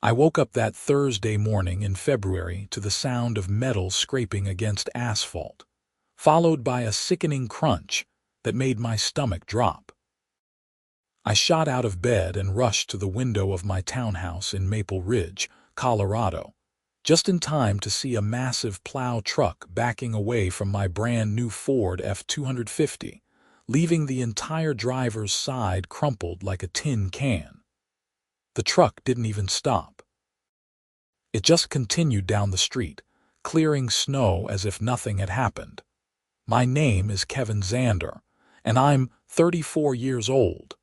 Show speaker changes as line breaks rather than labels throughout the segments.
I woke up that Thursday morning in February to the sound of metal scraping against asphalt, followed by a sickening crunch that made my stomach drop. I shot out of bed and rushed to the window of my townhouse in Maple Ridge, Colorado, just in time to see a massive plow truck backing away from my brand new Ford F-250, leaving the entire driver's side crumpled like a tin can. The truck didn't even stop. It just continued down the street, clearing snow as if nothing had happened. My name is Xander, and I'm 34 years old.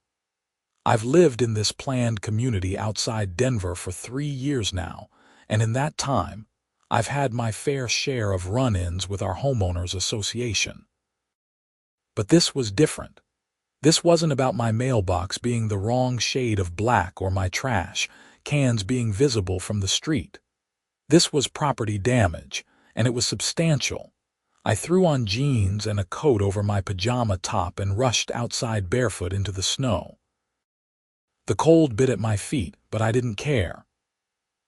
I've lived in this planned community outside Denver for 3 years now, and in that time, I've had my fair share of run-ins with our homeowners association. But this was different. This wasn't about my mailbox being the wrong shade of black or my trash cans being visible from the street. This was property damage, and it was substantial. I threw on jeans and a coat over my pajama top and rushed outside barefoot into the snow. The cold bit at my feet, but I didn't care.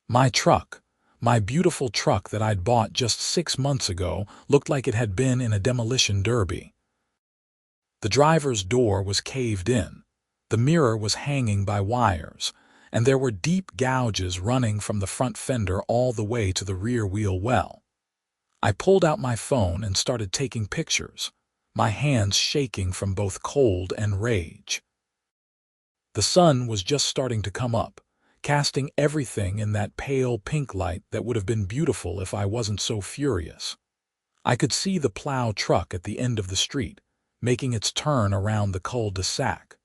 My truck, my beautiful truck that I'd bought just 6 months ago, looked like it had been in a demolition derby. The driver's door was caved in, the mirror was hanging by wires, and there were deep gouges running from the front fender all the way to the rear wheel well. I pulled out my phone and started taking pictures, my hands shaking from both cold and rage. The sun was just starting to come up, casting everything in that pale pink light that would have been beautiful if I wasn't so furious. I could see the plow truck at the end of the street, making its turn around the cul-de-sac.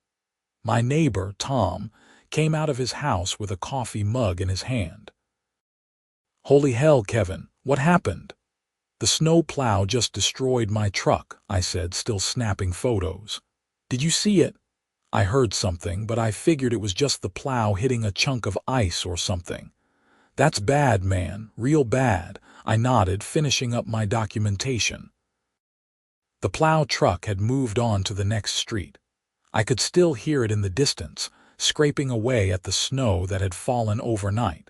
My neighbor, Tom, came out of his house with a coffee mug in his hand. "Holy hell, Kevin, what happened?" "The snow plow just destroyed my truck," I said, still snapping photos. "Did you see it?" "I heard something, but I figured it was just the plow hitting a chunk of ice or something." "That's bad, man, real bad," I nodded, finishing up my documentation. The plow truck had moved on to the next street. I could still hear it in the distance, scraping away at the snow that had fallen overnight.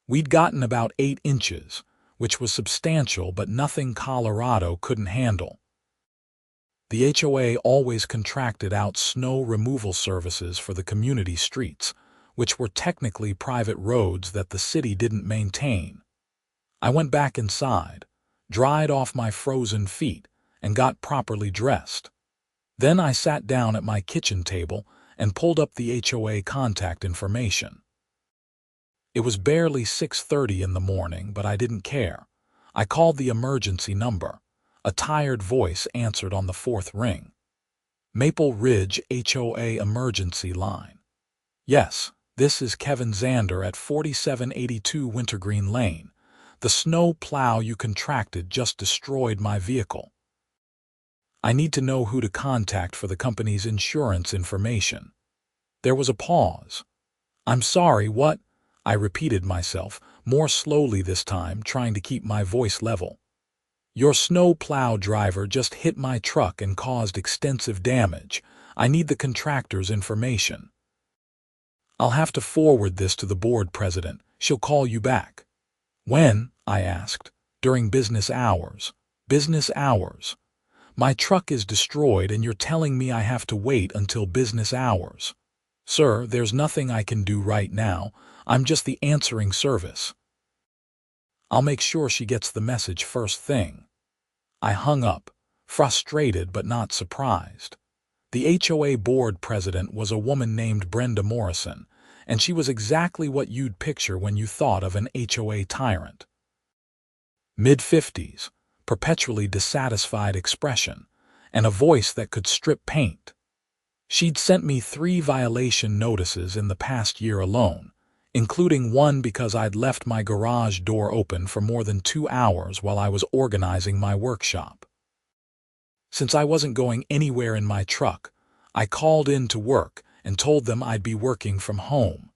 We'd gotten about 8 inches, which was substantial but nothing Colorado couldn't handle. The HOA always contracted out snow removal services for the community streets, which were technically private roads that the city didn't maintain. I went back inside, dried off my frozen feet, and got properly dressed. Then I sat down at my kitchen table and pulled up the HOA contact information. It was barely 6:30 in the morning, but I didn't care. I called the emergency number. A tired voice answered on the 4th ring. "Maple Ridge HOA emergency line." "Yes, this is Xander at 4782 Wintergreen Lane. The snow plow you contracted just destroyed my vehicle. I need to know who to contact for the company's insurance information." There was a pause. "I'm sorry, what?" I repeated myself, more slowly this time, trying to keep my voice level. "Your snow plow driver just hit my truck and caused extensive damage. I need the contractor's information." "I'll have to forward this to the board president. She'll call you back." "When?" I asked. "During business hours." "Business hours? My truck is destroyed and you're telling me I have to wait until business hours?" "Sir, there's nothing I can do right now. I'm just the answering service." "I'll make sure she gets the message first thing." I hung up, frustrated but not surprised. The HOA board president was a woman named Brenda Morrison, and she was exactly what you'd picture when you thought of an HOA tyrant. Mid-50s, perpetually dissatisfied expression, and a voice that could strip paint. She'd sent me 3 violation notices in the past year alone, including one because I'd left my garage door open for more than 2 hours while I was organizing my workshop. Since I wasn't going anywhere in my truck, I called in to work and told them I'd be working from home.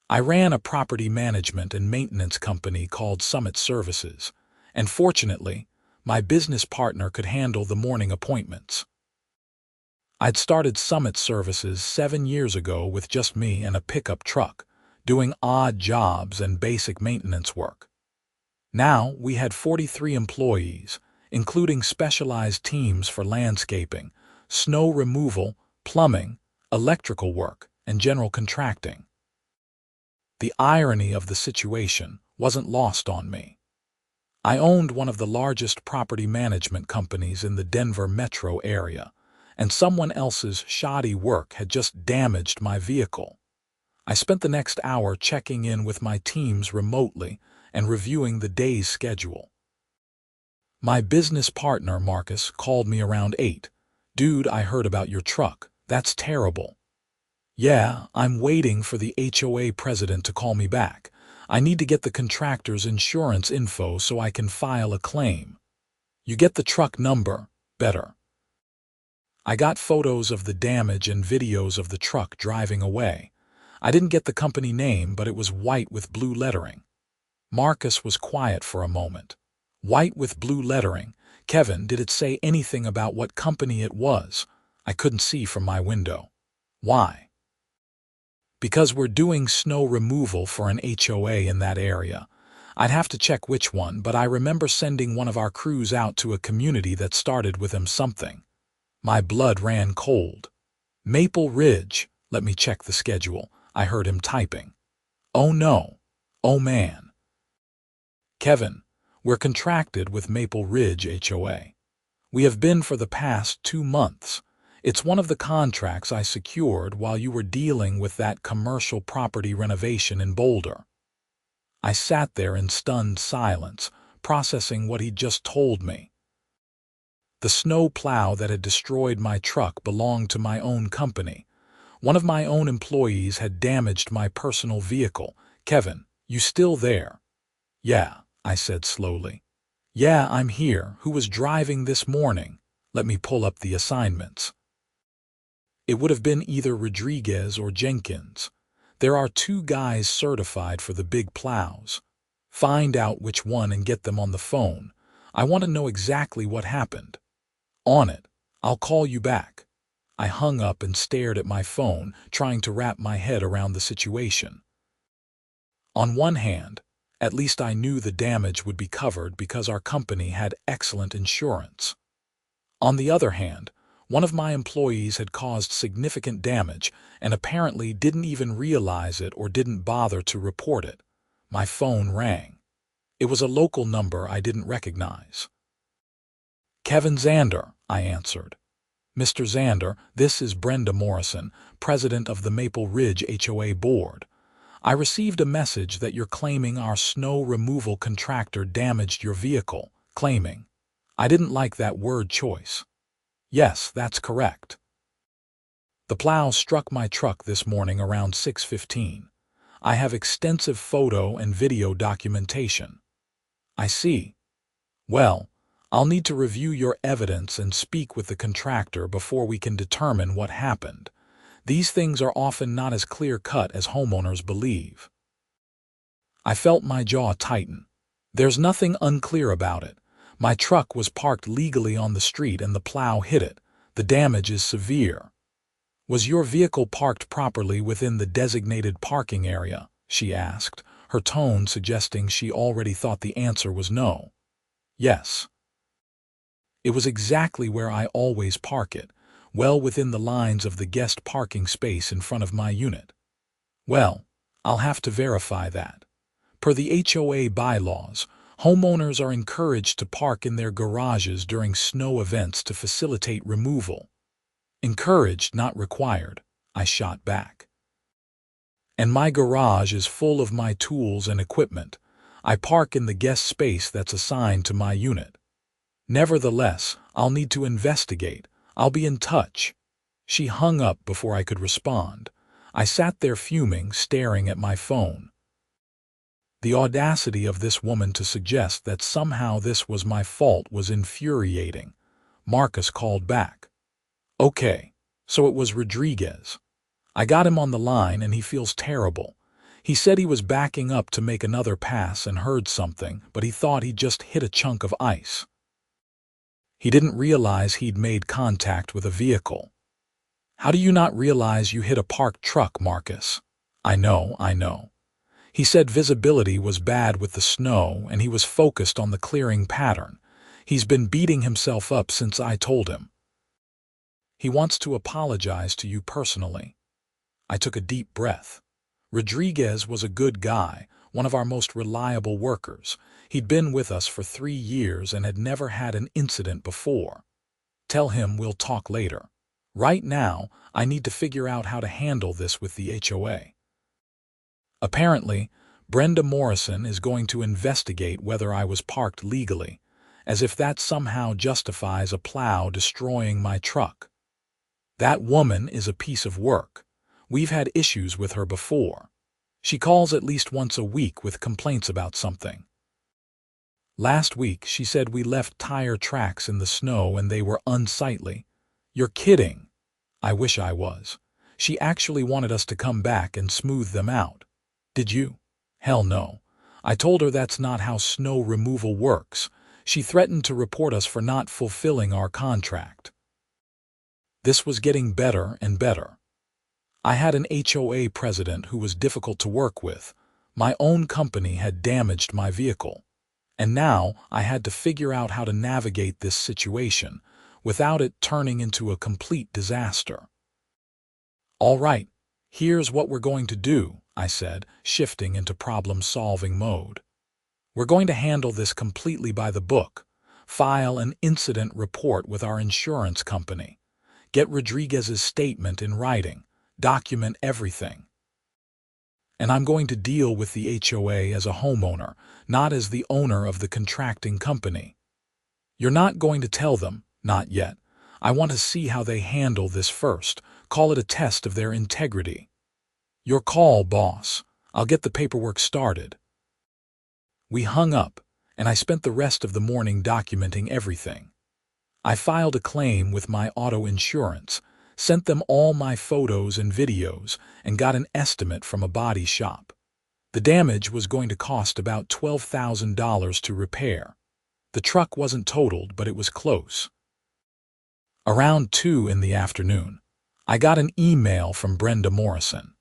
I ran a property management and maintenance company called Summit Services, and fortunately, my business partner could handle the morning appointments. I'd started Summit Services 7 years ago with just me and a pickup truck, doing odd jobs and basic maintenance work. Now we had 43 employees, including specialized teams for landscaping, snow removal, plumbing, electrical work, and general contracting. The irony of the situation wasn't lost on me. I owned one of the largest property management companies in the Denver metro area, and someone else's shoddy work had just damaged my vehicle. I spent the next hour checking in with my teams remotely and reviewing the day's schedule. My business partner, Marcus, called me around 8. "Dude, I heard about your truck. That's terrible." "Yeah, I'm waiting for the HOA president to call me back. I need to get the contractor's insurance info so I can file a claim." "You get the truck number? Better." I got photos of the damage and videos of the truck driving away. I didn't get the company name, but it was white with blue lettering. Marcus was quiet for a moment. "White with blue lettering. Kevin, did it say anything about what company it was?" I couldn't see from my window. "Why?" "Because we're doing snow removal for an HOA in that area. I'd have to check which one, but I remember sending one of our crews out to a community that started with something." My blood ran cold. "Maple Ridge. Let me check the schedule." I heard him typing. "Oh no. Oh man. Kevin, we're contracted with Maple Ridge HOA. We have been for the past 2 months. It's one of the contracts I secured while you were dealing with that commercial property renovation in Boulder." I sat there in stunned silence, processing what he'd just told me. The snow plow that had destroyed my truck belonged to my own company. One of my own employees had damaged my personal vehicle. "Kevin, you still there?" "Yeah," I said slowly. "Yeah, I'm here. Who was driving this morning? Let me pull up the assignments." It would have been either Rodriguez or Jenkins. There are 2 guys certified for the big plows. Find out which one and get them on the phone. I want to know exactly what happened. On it. I'll call you back. I hung up and stared at my phone, trying to wrap my head around the situation. On one hand, at least I knew the damage would be covered because our company had excellent insurance. On the other hand, one of my employees had caused significant damage and apparently didn't even realize it or didn't bother to report it. My phone rang. It was a local number I didn't recognize. "Kevin Xander," I answered. "Mr. Xander, this is Brenda Morrison, president of the Maple Ridge HOA board. I received a message that you're claiming our snow removal contractor damaged your vehicle. Claiming. I didn't like that word choice." "Yes, that's correct. The plow struck my truck this morning around 6:15. I have extensive photo and video documentation." "I see. Well, I'll need to review your evidence and speak with the contractor before we can determine what happened. These things are often not as clear-cut as homeowners believe." I felt my jaw tighten. There's nothing unclear about it. My truck was parked legally on the street and the plow hit it. The damage is severe. "Was your vehicle parked properly within the designated parking area?" she asked, her tone suggesting she already thought the answer was no. "Yes. It was exactly where I always park it, well within the lines of the guest parking space in front of my unit." "Well, I'll have to verify that. Per the HOA bylaws, homeowners are encouraged to park in their garages during snow events to facilitate removal." "Encouraged, not required," I shot back. "And my garage is full of my tools and equipment. I park in the guest space that's assigned to my unit. Nevertheless, I'll need to investigate. I'll be in touch." She hung up before I could respond. I sat there fuming, staring at my phone. The audacity of this woman to suggest that somehow this was my fault was infuriating. Marcus called back. "Okay, so it was Rodriguez. I got him on the line and he feels terrible. He said he was backing up to make another pass and heard something, but he thought he'd just hit a chunk of ice. He didn't realize he'd made contact with a vehicle." "How do you not realize you hit a parked truck, Marcus?" I know. He said visibility was bad with the snow and he was focused on the clearing pattern. He's been beating himself up since I told him. He wants to apologize to you personally. I took a deep breath. Rodriguez was a good guy, one of our most reliable workers. He'd been with us for 3 years and had never had an incident before. Tell him we'll talk later. Right now, I need to figure out how to handle this with the HOA. Apparently, Brenda Morrison is going to investigate whether I was parked legally, as if that somehow justifies a plow destroying my truck. That woman is a piece of work. We've had issues with her before. She calls at least once a week with complaints about something. Last week, she said we left tire tracks in the snow and they were unsightly. You're kidding. I wish I was. She actually wanted us to come back and smooth them out. Did you? Hell no. I told her that's not how snow removal works. She threatened to report us for not fulfilling our contract. This was getting better and better. I had an HOA president who was difficult to work with. My own company had damaged my vehicle. And now I had to figure out how to navigate this situation without it turning into a complete disaster. All right, here's what we're going to do, I said, shifting into problem-solving mode. We're going to handle this completely by the book, file an incident report with our insurance company, get Rodriguez's statement in writing, document everything. And I'm going to deal with the HOA as a homeowner, not as the owner of the contracting company. You're not going to tell them, not yet. I want to see how they handle this first, call it a test of their integrity. Your call, boss. I'll get the paperwork started. We hung up, and I spent the rest of the morning documenting everything. I filed a claim with my auto insurance, sent them all my photos and videos, and got an estimate from a body shop. The damage was going to cost about $12,000 to repair. The truck wasn't totaled, but it was close. Around 2 in the afternoon, I got an email from Brenda Morrison.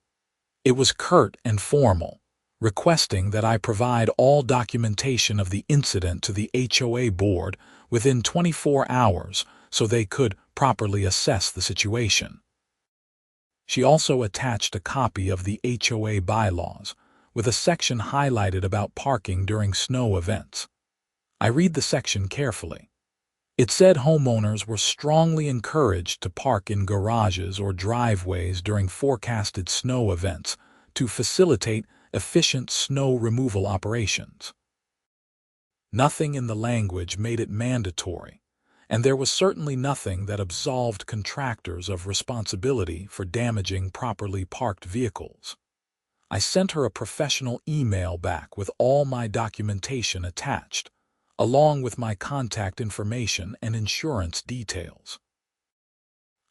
It was curt and formal, requesting that I provide all documentation of the incident to the HOA board within 24 hours so they could properly assess the situation. She also attached a copy of the HOA bylaws, with a section highlighted about parking during snow events. I read the section carefully. It said homeowners were strongly encouraged to park in garages or driveways during forecasted snow events to facilitate efficient snow removal operations. Nothing in the language made it mandatory, and there was certainly nothing that absolved contractors of responsibility for damaging properly parked vehicles. I sent her a professional email back with all my documentation attached, along with my contact information and insurance details.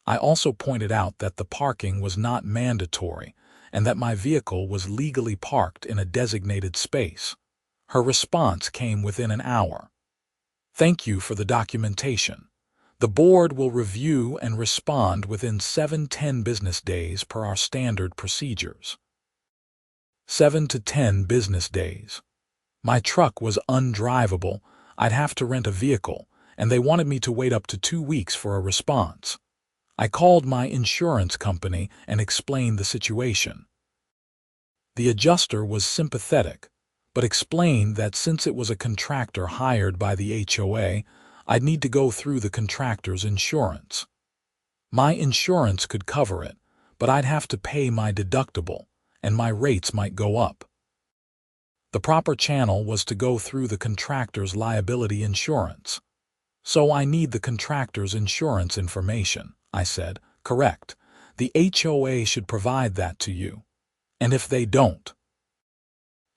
I also pointed out that the parking was not mandatory and that my vehicle was legally parked in a designated space. Her response came within an hour. Thank you for the documentation. The board will review and respond within 7-10 business days per our standard procedures. 7 to 10 business days. My truck was undrivable. I'd have to rent a vehicle, and they wanted me to wait up to 2 weeks for a response. I called my insurance company and explained the situation. The adjuster was sympathetic, but explained that since it was a contractor hired by the HOA, I'd need to go through the contractor's insurance. My insurance could cover it, but I'd have to pay my deductible, and my rates might go up. The proper channel was to go through the contractor's liability insurance. So I need the contractor's insurance information, I said. Correct. The HOA should provide that to you. And if they don't,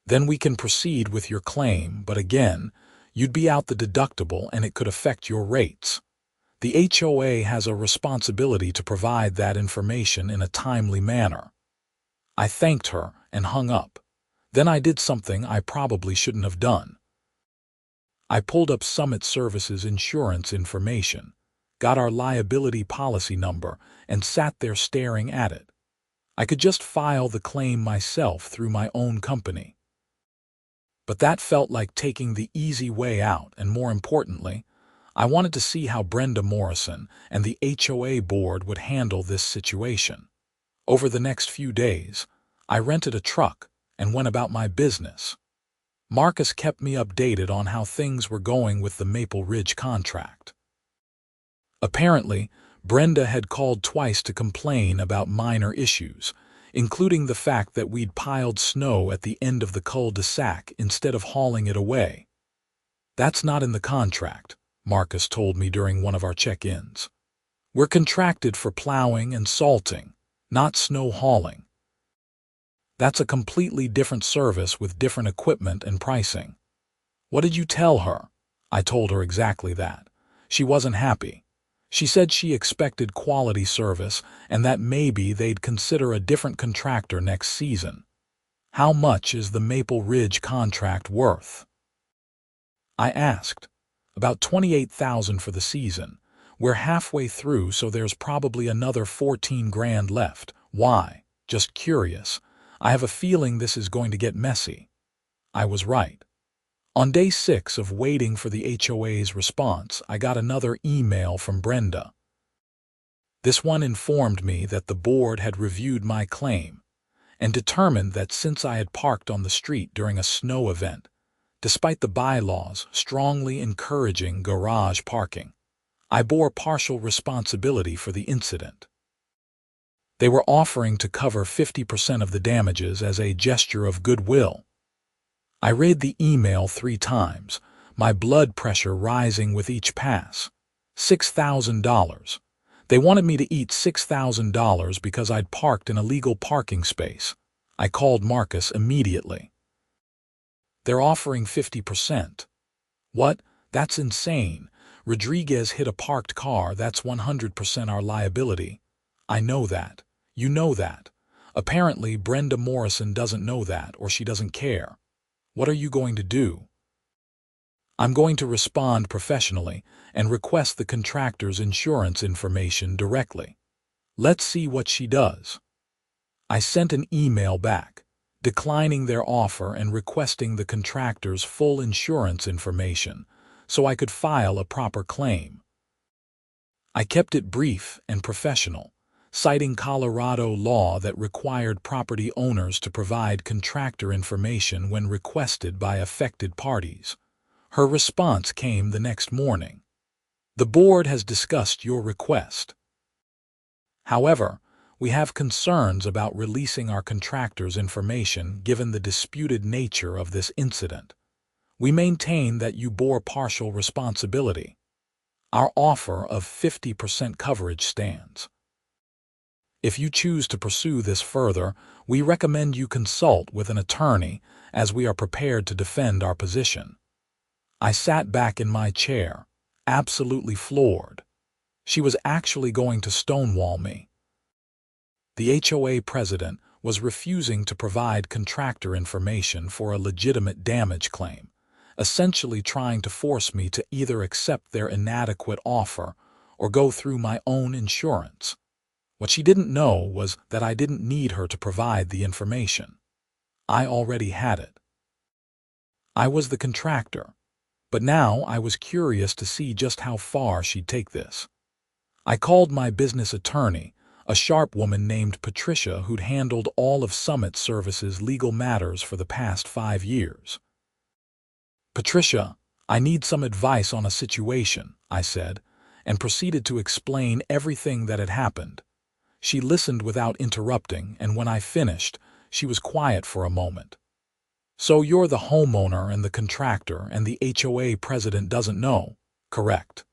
then we can proceed with your claim, but again, you'd be out the deductible and it could affect your rates. The HOA has a responsibility to provide that information in a timely manner. I thanked her and hung up. Then I did something I probably shouldn't have done. I pulled up Summit Services insurance information, got our liability policy number, and sat there staring at it. I could just file the claim myself through my own company. But that felt like taking the easy way out, and more importantly, I wanted to see how Brenda Morrison and the HOA board would handle this situation. Over the next few days, I rented a truck and went about my business. Marcus kept me updated on how things were going with the Maple Ridge contract. Apparently, Brenda had called twice to complain about minor issues, including the fact that we'd piled snow at the end of the cul-de-sac instead of hauling it away. "That's not in the contract," Marcus told me during one of our check-ins. "We're contracted for plowing and salting, not snow hauling. That's a completely different service with different equipment and pricing." "What did you tell her?" I told her exactly that. She wasn't happy. She said she expected quality service and that maybe they'd consider a different contractor next season. "How much is the Maple Ridge contract worth?" I asked. "About $28,000 for the season. We're halfway through, so there's probably another 14 grand left." "Why?" "Just curious. I have a feeling this is going to get messy." I was right. On day 6 of waiting for the HOA's response, I got another email from Brenda. This one informed me that the board had reviewed my claim and determined that since I had parked on the street during a snow event, despite the bylaws strongly encouraging garage parking, I bore partial responsibility for the incident. They were offering to cover 50% of the damages as a gesture of goodwill. I read the email 3 times, my blood pressure rising with each pass. $6,000. They wanted me to eat $6,000 because I'd parked in a legal parking space. I called Marcus immediately. "They're offering 50%. "What? That's insane. Rodriguez hit a parked car. That's 100% our liability." "I know that. You know that. Apparently Brenda Morrison doesn't know that, or she doesn't care." "What are you going to do?" "I'm going to respond professionally and request the contractor's insurance information directly. Let's see what she does." I sent an email back, declining their offer and requesting the contractor's full insurance information so I could file a proper claim. I kept it brief and professional, citing Colorado law that required property owners to provide contractor information when requested by affected parties. Her response came the next morning. "The board has discussed your request. However, we have concerns about releasing our contractor's information given the disputed nature of this incident. We maintain that you bore partial responsibility. Our offer of 50% coverage stands. If you choose to pursue this further, we recommend you consult with an attorney as we are prepared to defend our position." I sat back in my chair, absolutely floored. She was actually going to stonewall me. The HOA president was refusing to provide contractor information for a legitimate damage claim, essentially trying to force me to either accept their inadequate offer or go through my own insurance. What she didn't know was that I didn't need her to provide the information. I already had it. I was the contractor, but now I was curious to see just how far she'd take this. I called my business attorney, a sharp woman named Patricia who'd handled all of Summit Services' legal matters for the past 5 years. "Patricia, I need some advice on a situation," I said, and proceeded to explain everything that had happened. She listened without interrupting, and when I finished, she was quiet for a moment. "So you're the homeowner and the contractor, and the HOA president doesn't know, correct?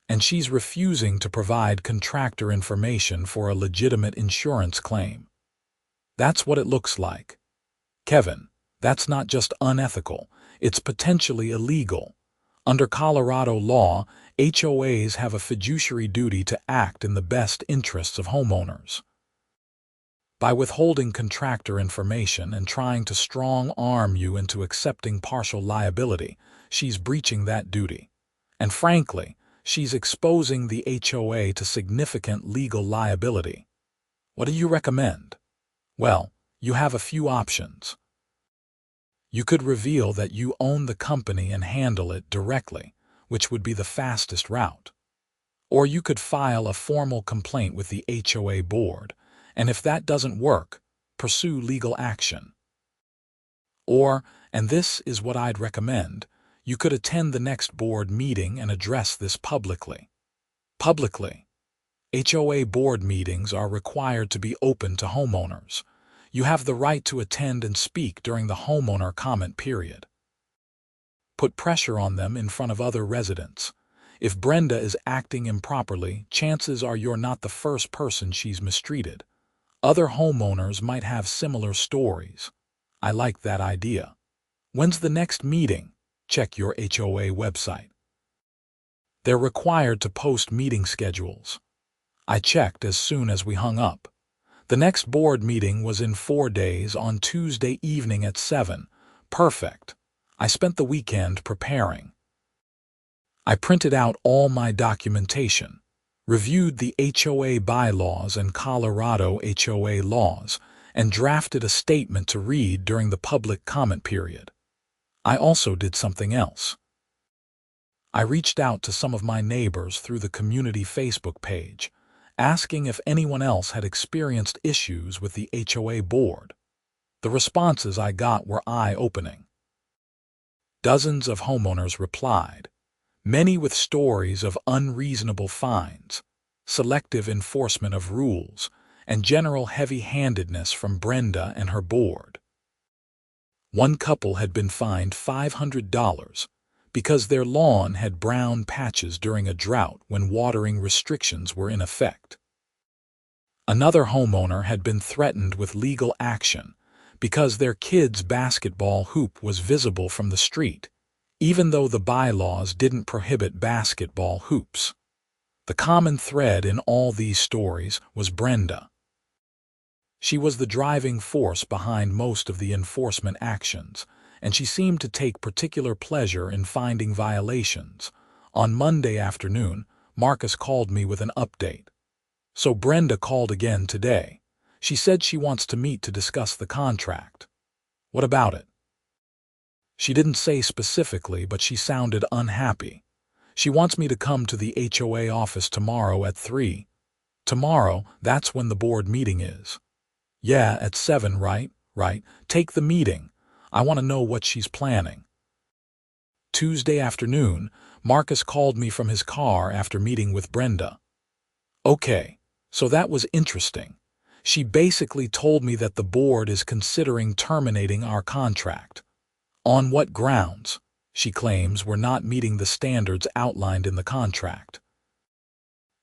And she's refusing to provide contractor information for a legitimate insurance claim." "That's what it looks like. Kevin, that's not just unethical, it's potentially illegal. Under Colorado law, HOAs have a fiduciary duty to act in the best interests of homeowners. By withholding contractor information and trying to strong-arm you into accepting partial liability, she's breaching that duty. And frankly, she's exposing the HOA to significant legal liability. What do you recommend?" "Well, you have a few options. You could reveal that you own the company and handle it directly, which would be the fastest route. Or you could file a formal complaint with the HOA board, and if that doesn't work, pursue legal action. Or, and this is what I'd recommend, you could attend the next board meeting and address this publicly. Publicly. HOA board meetings are required to be open to homeowners. You have the right to attend and speak during the homeowner comment period. Put pressure on them in front of other residents. If Brenda is acting improperly, chances are you're not the first person she's mistreated. Other homeowners might have similar stories. I like that idea. When's the next meeting? Check your HOA website. They're required to post meeting schedules. I checked as soon as we hung up. The next board meeting was in 4 days on Tuesday evening at 7. Perfect. I spent the weekend preparing. I printed out all my documentation, reviewed the HOA bylaws and Colorado HOA laws, and drafted a statement to read during the public comment period. I also did something else. I reached out to some of my neighbors through the community Facebook page, asking if anyone else had experienced issues with the HOA board. The responses I got were eye-opening. Dozens of homeowners replied, many with stories of unreasonable fines, selective enforcement of rules, and general heavy-handedness from Brenda and her board. One couple had been fined $500 because their lawn had brown patches during a drought when watering restrictions were in effect. Another homeowner had been threatened with legal action because their kid's basketball hoop was visible from the street, even though the bylaws didn't prohibit basketball hoops. The common thread in all these stories was Brenda. She was the driving force behind most of the enforcement actions, and she seemed to take particular pleasure in finding violations. On Monday afternoon, Marcus called me with an update. So Brenda called again today. She said she wants to meet to discuss the contract. What about it? She didn't say specifically, but she sounded unhappy. She wants me to come to the HOA office tomorrow at 3. Tomorrow, that's when the board meeting is. Yeah, at 7, right? Right. Take the meeting. I want to know what she's planning. Tuesday afternoon, Marcus called me from his car after meeting with Brenda. Okay, so that was interesting. She basically told me that the board is considering terminating our contract. On what grounds? She claims we're not meeting the standards outlined in the contract.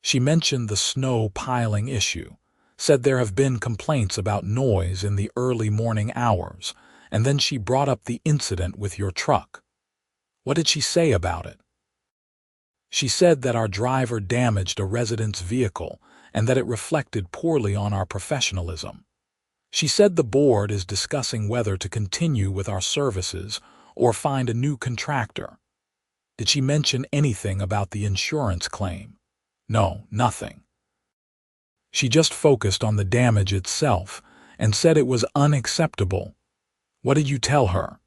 She mentioned the snow piling issue, said there have been complaints about noise in the early morning hours, and then she brought up the incident with your truck. What did she say about it? She said that our driver damaged a resident's vehicle and that it reflected poorly on our professionalism. She said the board is discussing whether to continue with our services or find a new contractor. Did she mention anything about the insurance claim? No, nothing. She just focused on the damage itself and said it was unacceptable. What did you tell her?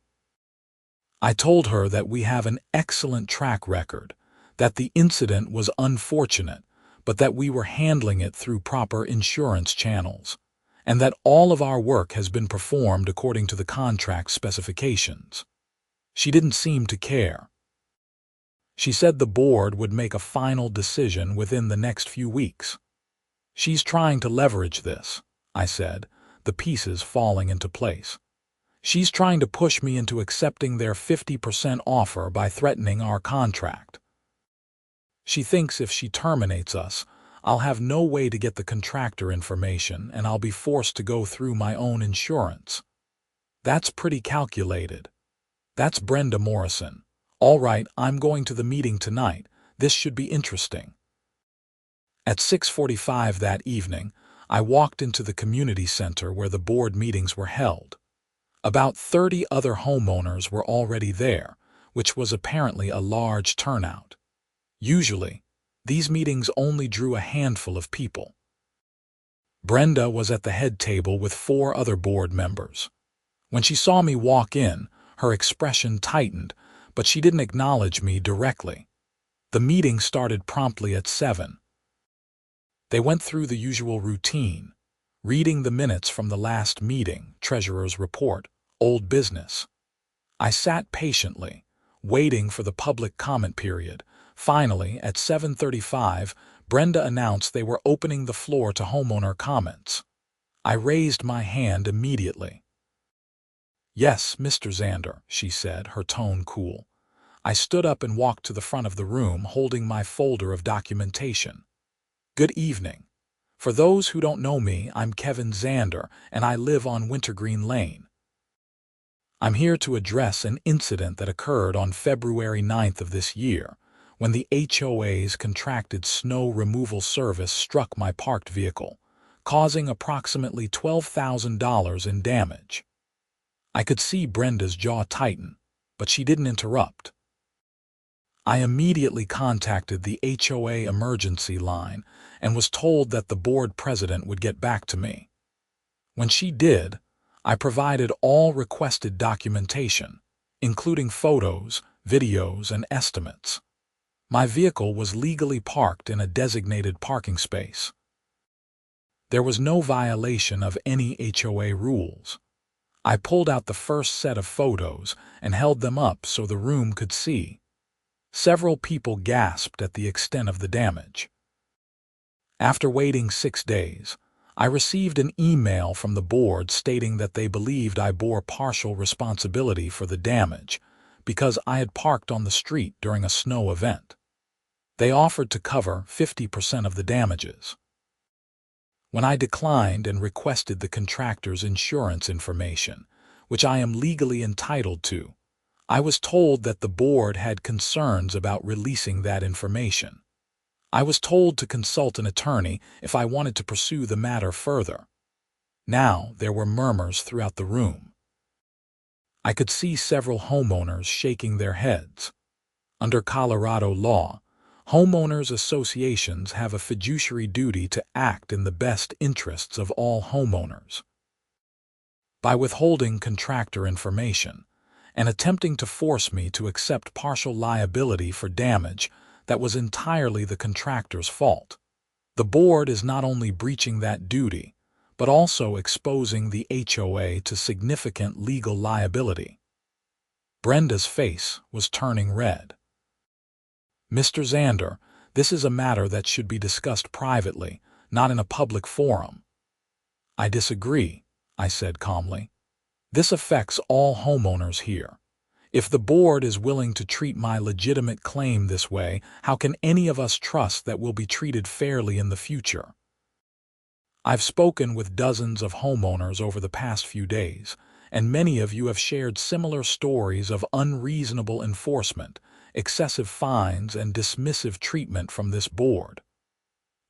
I told her that we have an excellent track record, that the incident was unfortunate, but that we were handling it through proper insurance channels, and that all of our work has been performed according to the contract specifications. She didn't seem to care. She said the board would make a final decision within the next few weeks. She's trying to leverage this, I said, the pieces falling into place. She's trying to push me into accepting their 50% offer by threatening our contract. She thinks if she terminates us, I'll have no way to get the contractor information and I'll be forced to go through my own insurance. That's pretty calculated. That's Brenda Morrison. All right, I'm going to the meeting tonight. This should be interesting. At 6:45 that evening, I walked into the community center where the board meetings were held. About 30 other homeowners were already there, which was apparently a large turnout. Usually, these meetings only drew a handful of people. Brenda was at the head table with 4 other board members. When she saw me walk in, Her expression tightened, but she didn't acknowledge me directly. The meeting started promptly at 7. They went through the usual routine, reading the minutes from the last meeting, treasurer's report, old business. I sat patiently, waiting for the public comment period. Finally, at 7:35, Brenda announced they were opening the floor to homeowner comments. I raised my hand immediately. "Yes, Mr. Xander," she said, her tone cool. I stood up and walked to the front of the room, holding my folder of documentation. "Good evening. For those who don't know me, I'm Kevin Xander, and I live on Wintergreen Lane. I'm here to address an incident that occurred on February 9th of this year, when the HOA's contracted snow removal service struck my parked vehicle, causing approximately $12,000 in damage." I could see Brenda's jaw tighten, but she didn't interrupt. I immediately contacted the HOA emergency line and was told that the board president would get back to me. When she did, I provided all requested documentation, including photos, videos, and estimates. My vehicle was legally parked in a designated parking space. There was no violation of any HOA rules. I pulled out the first set of photos and held them up so the room could see. Several people gasped at the extent of the damage. After waiting 6 days, I received an email from the board stating that they believed I bore partial responsibility for the damage because I had parked on the street during a snow event. They offered to cover 50% of the damages. When I declined and requested the contractor's insurance information, which I am legally entitled to, I was told that the board had concerns about releasing that information. I was told to consult an attorney if I wanted to pursue the matter further. Now there were murmurs throughout the room. I could see several homeowners shaking their heads. Under Colorado law, homeowners associations have a fiduciary duty to act in the best interests of all homeowners. By withholding contractor information and attempting to force me to accept partial liability for damage that was entirely the contractor's fault, the board is not only breaching that duty, but also exposing the HOA to significant legal liability. Brenda's face was turning red. "Mr. Xander, this is a matter that should be discussed privately, not in a public forum." "I disagree," I said calmly. "This affects all homeowners here. If the board is willing to treat my legitimate claim this way, how can any of us trust that we'll be treated fairly in the future?" I've spoken with dozens of homeowners over the past few days, and many of you have shared similar stories of unreasonable enforcement, excessive fines, and dismissive treatment from this board.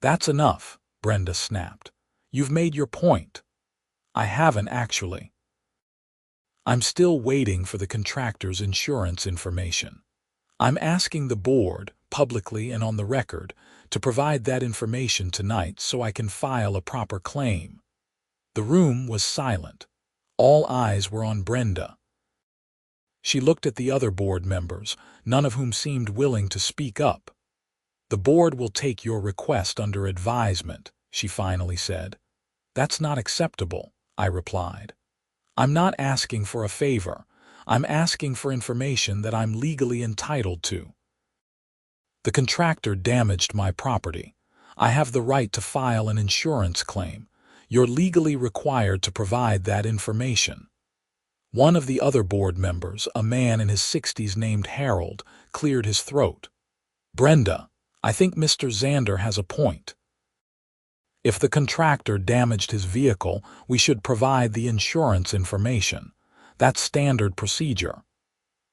"That's enough," Brenda snapped. "You've made your point." "I haven't actually. I'm still waiting for the contractor's insurance information. I'm asking the board, publicly and on the record, to provide that information tonight so I can file a proper claim." The room was silent. All eyes were on Brenda. She looked at the other board members, none of whom seemed willing to speak up. "The board will take your request under advisement," she finally said. "That's not acceptable," I replied. "I'm not asking for a favor. I'm asking for information that I'm legally entitled to. The contractor damaged my property. I have the right to file an insurance claim. You're legally required to provide that information." One of the other board members, a man in his 60s named Harold, cleared his throat. "Brenda, I think Mr. Xander has a point. If the contractor damaged his vehicle, we should provide the insurance information. That's standard procedure."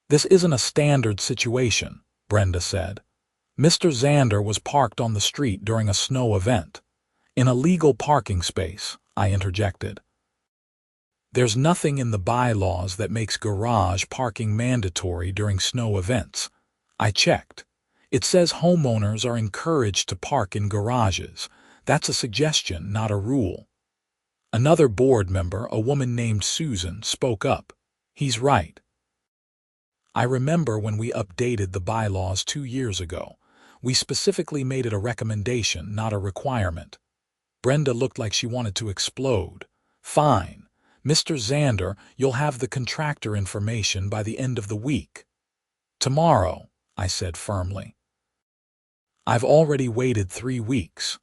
"This isn't a standard situation," Brenda said. "Mr. Xander was parked on the street during a snow event. In a legal parking space," I interjected. "There's nothing in the bylaws that makes garage parking mandatory during snow events." I checked. It says homeowners are encouraged to park in garages. That's a suggestion, not a rule. Another board member, a woman named Susan, spoke up. "He's right. I remember when we updated the bylaws 2 years ago. We specifically made it a recommendation, not a requirement. Brenda looked like she wanted to explode. Fine. Mr. Xander, you'll have the contractor information by the end of the week. Tomorrow, I said firmly. I've already waited 3 weeks.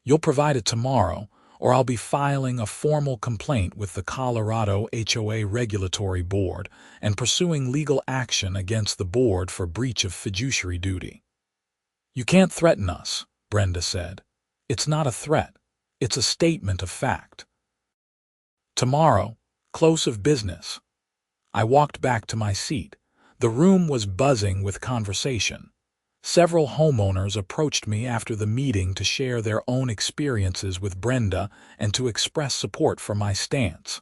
You'll provide it tomorrow, or I'll be filing a formal complaint with the Colorado HOA Regulatory Board and pursuing legal action against the board for breach of fiduciary duty. You can't threaten us, Brenda said. It's not a threat. It's a statement of fact. Tomorrow, close of business. I walked back to my seat. The room was buzzing with conversation. Several homeowners approached me after the meeting to share their own experiences with Brenda and to express support for my stance.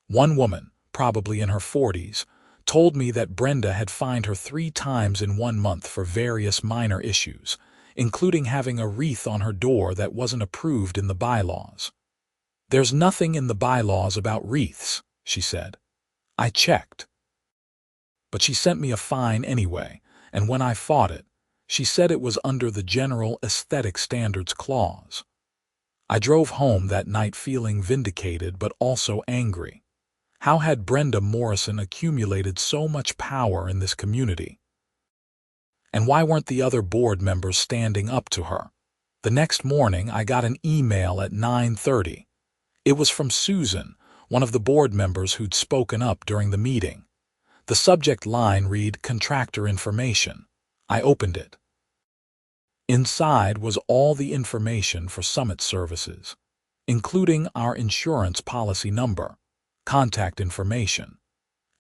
One woman, probably in her 40s, told me that Brenda had fined her 3 times in 1 month for various minor issues, including having a wreath on her door that wasn't approved in the bylaws. There's nothing in the bylaws about wreaths, she said. I checked. But she sent me a fine anyway, and when I fought it, she said it was under the General Aesthetic Standards Clause. I drove home that night feeling vindicated but also angry. How had Brenda Morrison accumulated so much power in this community? And why weren't the other board members standing up to her? The next morning, I got an email at 9:30. It was from Susan, one of the board members who'd spoken up during the meeting. The subject line read, "Contractor Information." I opened it. Inside was all the information for Summit Services, including our insurance policy number, contact information,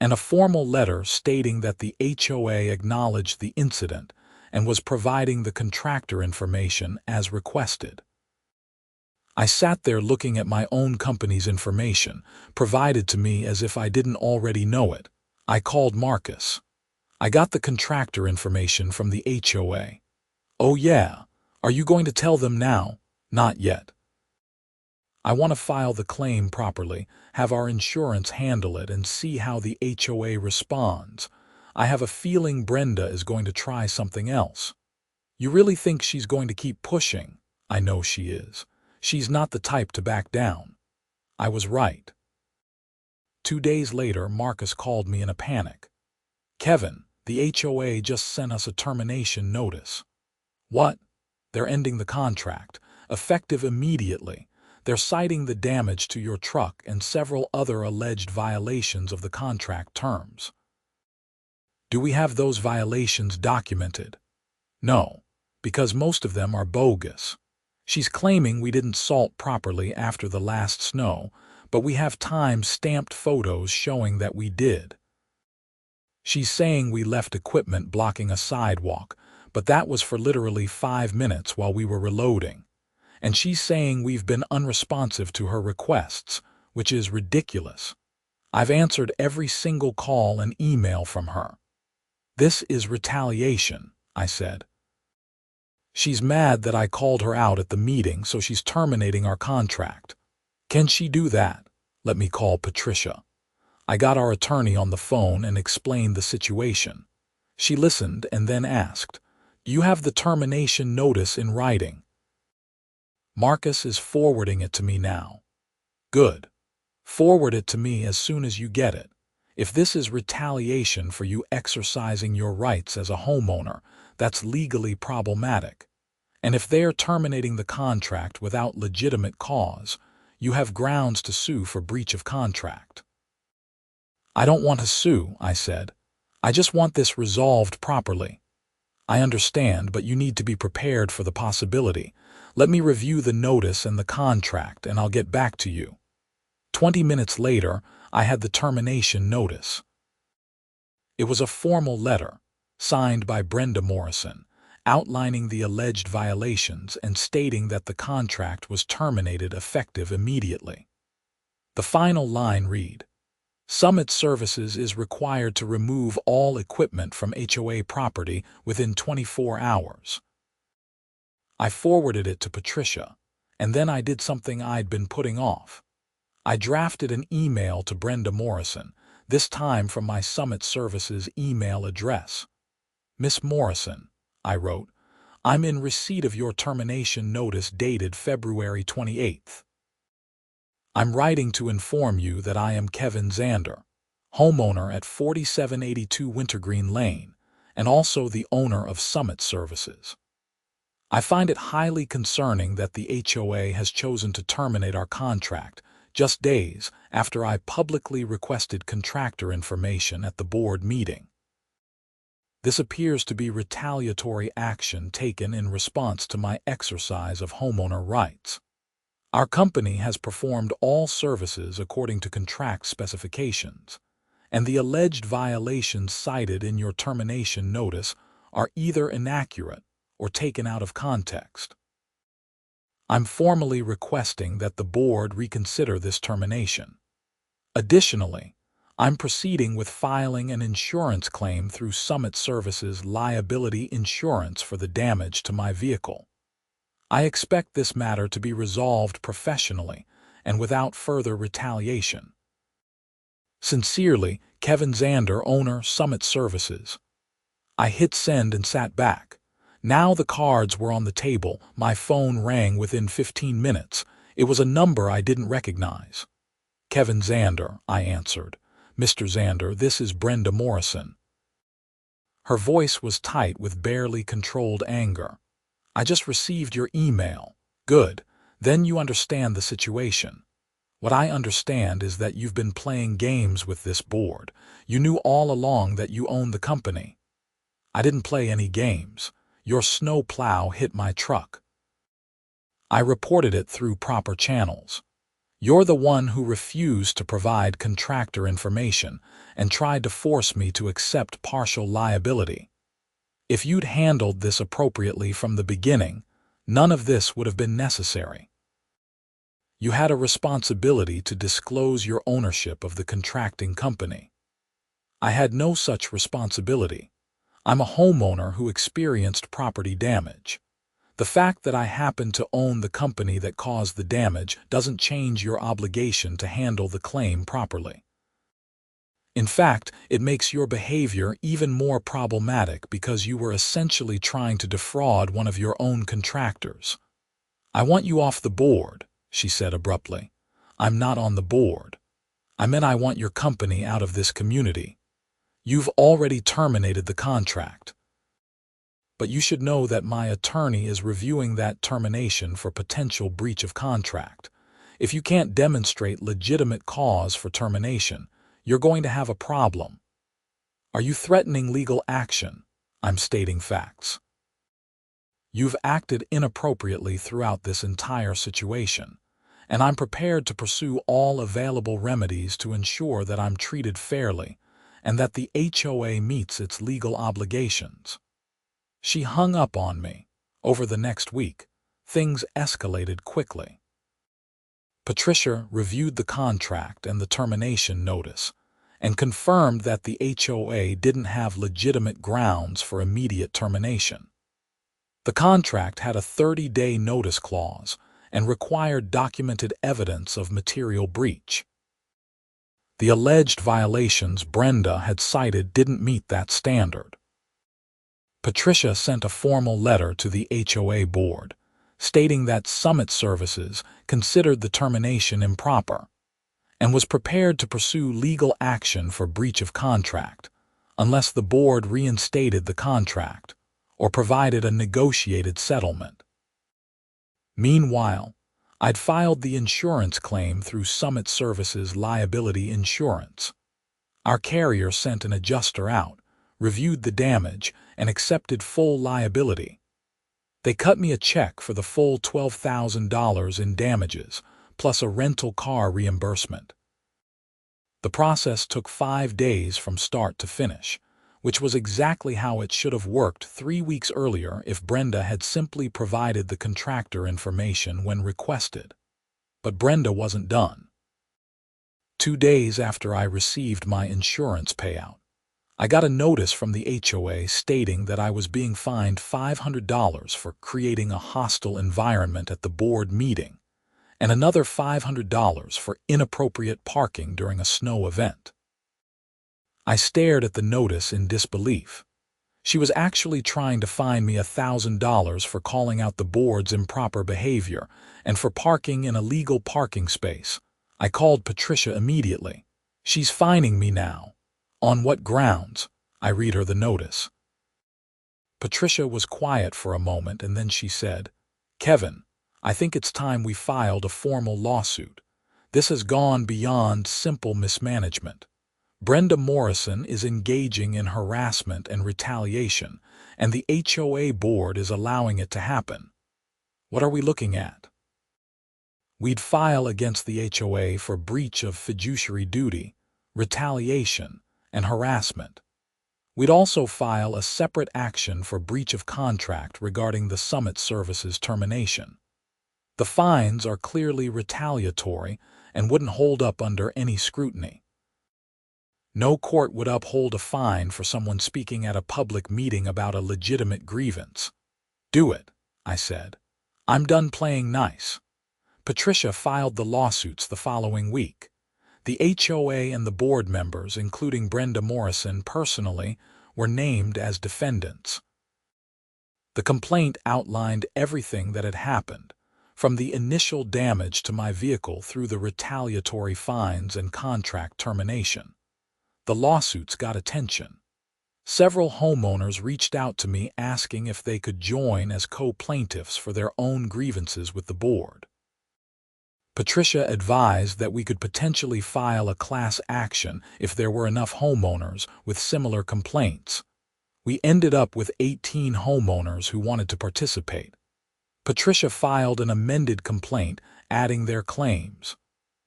and a formal letter stating that the HOA acknowledged the incident and was providing the contractor information as requested. I sat there looking at my own company's information, provided to me as if I didn't already know it. I called Marcus. I got the contractor information from the HOA. Oh yeah, are you going to tell them now? Not yet. I want to file the claim properly, have our insurance handle it, and see how the HOA responds. I have a feeling Brenda is going to try something else. You really think she's going to keep pushing? I know she is. She's not the type to back down. I was right. 2 days later, Marcus called me in a panic. Kevin, the HOA just sent us a termination notice. What? They're ending the contract, effective immediately. They're citing the damage to your truck and several other alleged violations of the contract terms. Do we have those violations documented? No, because most of them are bogus. She's claiming we didn't salt properly after the last snow, but we have time-stamped photos showing that we did. She's saying we left equipment blocking a sidewalk, but that was for literally 5 minutes while we were reloading. And she's saying we've been unresponsive to her requests, which is ridiculous. I've answered every single call and email from her. This is retaliation, I said. She's mad that I called her out at the meeting, so she's terminating our contract. Can she do that? Let me call Patricia. I got our attorney on the phone and explained the situation. She listened and then asked, "You have the termination notice in writing?" Marcus is forwarding it to me now. Good. Forward it to me as soon as you get it. If this is retaliation for you exercising your rights as a homeowner, that's legally problematic. And if they're terminating the contract without legitimate cause, you have grounds to sue for breach of contract. I don't want to sue, I said. I just want this resolved properly. I understand, but you need to be prepared for the possibility. Let me review the notice and the contract, and I'll get back to you. 20 minutes later, I had the termination notice. It was a formal letter, signed by Brenda Morrison, outlining the alleged violations and stating that the contract was terminated effective immediately. The final line read, "Summit Services is required to remove all equipment from HOA property within 24 hours. I forwarded it to Patricia, and then I did something I'd been putting off. I drafted an email to Brenda Morrison, this time from my Summit Services email address. "Miss Morrison," I wrote, "I'm in receipt of your termination notice dated February 28th. I'm writing to inform you that I am Kevin Xander, homeowner at 4782 Wintergreen Lane, and also the owner of Summit Services. I find it highly concerning that the HOA has chosen to terminate our contract just days after I publicly requested contractor information at the board meeting. This appears to be retaliatory action taken in response to my exercise of homeowner rights. Our company has performed all services according to contract specifications, and the alleged violations cited in your termination notice are either inaccurate or taken out of context. I'm formally requesting that the board reconsider this termination. Additionally, I'm proceeding with filing an insurance claim through Summit Services Liability Insurance for the damage to my vehicle. I expect this matter to be resolved professionally and without further retaliation. Sincerely, Kevin Xander, owner, Summit Services." I hit send and sat back. Now the cards were on the table. My phone rang within 15 minutes. It was a number I didn't recognize. "Kevin Xander," I answered. "Mr. Xander, this is Brenda Morrison." Her voice was tight with barely controlled anger. "I just received your email." "Good. Then you understand the situation." "What I understand is that you've been playing games with this board. You knew all along that you owned the company." "I didn't play any games. Your snow plow hit my truck. I reported it through proper channels. You're the one who refused to provide contractor information and tried to force me to accept partial liability. If you'd handled this appropriately from the beginning, none of this would have been necessary. You had a responsibility to disclose your ownership of the contracting company. I had no such responsibility. I'm a homeowner who experienced property damage. The fact that I happen to own the company that caused the damage doesn't change your obligation to handle the claim properly. In fact, it makes your behavior even more problematic because you were essentially trying to defraud one of your own contractors." "I want you off the board," she said abruptly. "I'm not on the board. I meant I want your company out of this community. You've already terminated the contract. But you should know that my attorney is reviewing that termination for potential breach of contract. If you can't demonstrate legitimate cause for termination, you're going to have a problem." "Are you threatening legal action?" "I'm stating facts. You've acted inappropriately throughout this entire situation, and I'm prepared to pursue all available remedies to ensure that I'm treated fairly and that the HOA meets its legal obligations." She hung up on me. Over the next week, things escalated quickly. Patricia reviewed the contract and the termination notice and confirmed that the HOA didn't have legitimate grounds for immediate termination. The contract had a 30-day notice clause and required documented evidence of material breach. The alleged violations Brenda had cited didn't meet that standard. Patricia sent a formal letter to the HOA board, stating that Summit Services considered the termination improper and was prepared to pursue legal action for breach of contract unless the board reinstated the contract or provided a negotiated settlement. Meanwhile, I'd filed the insurance claim through Summit Services Liability Insurance. Our carrier sent an adjuster out, reviewed the damage, and accepted full liability. They cut me a check for the full $12,000 in damages, plus a rental car reimbursement. The process took 5 days from start to finish, which was exactly how it should have worked 3 weeks earlier if Brenda had simply provided the contractor information when requested. But Brenda wasn't done. 2 days after I received my insurance payout, I got a notice from the HOA stating that I was being fined $500 for creating a hostile environment at the board meeting and another $500 for inappropriate parking during a snow event. I stared at the notice in disbelief. She was actually trying to fine me $1,000 for calling out the board's improper behavior and for parking in a legal parking space. I called Patricia immediately. "She's fining me now." "On what grounds?" I read her the notice. Patricia was quiet for a moment and then she said, "Kevin, I think it's time we filed a formal lawsuit. This has gone beyond simple mismanagement. Brenda Morrison is engaging in harassment and retaliation, and the HOA board is allowing it to happen." "What are we looking at?" "We'd file against the HOA for breach of fiduciary duty, retaliation, and harassment. We'd also file a separate action for breach of contract regarding the Summit Services termination. The fines are clearly retaliatory and wouldn't hold up under any scrutiny. No court would uphold a fine for someone speaking at a public meeting about a legitimate grievance." "Do it," I said. "I'm done playing nice." Patricia filed the lawsuits the following week. The HOA and the board members, including Brenda Morrison personally, were named as defendants. The complaint outlined everything that had happened, from the initial damage to my vehicle through the retaliatory fines and contract termination. The lawsuits got attention. Several homeowners reached out to me asking if they could join as co-plaintiffs for their own grievances with the board. Patricia advised that we could potentially file a class action if there were enough homeowners with similar complaints. We ended up with 18 homeowners who wanted to participate. Patricia filed an amended complaint adding their claims.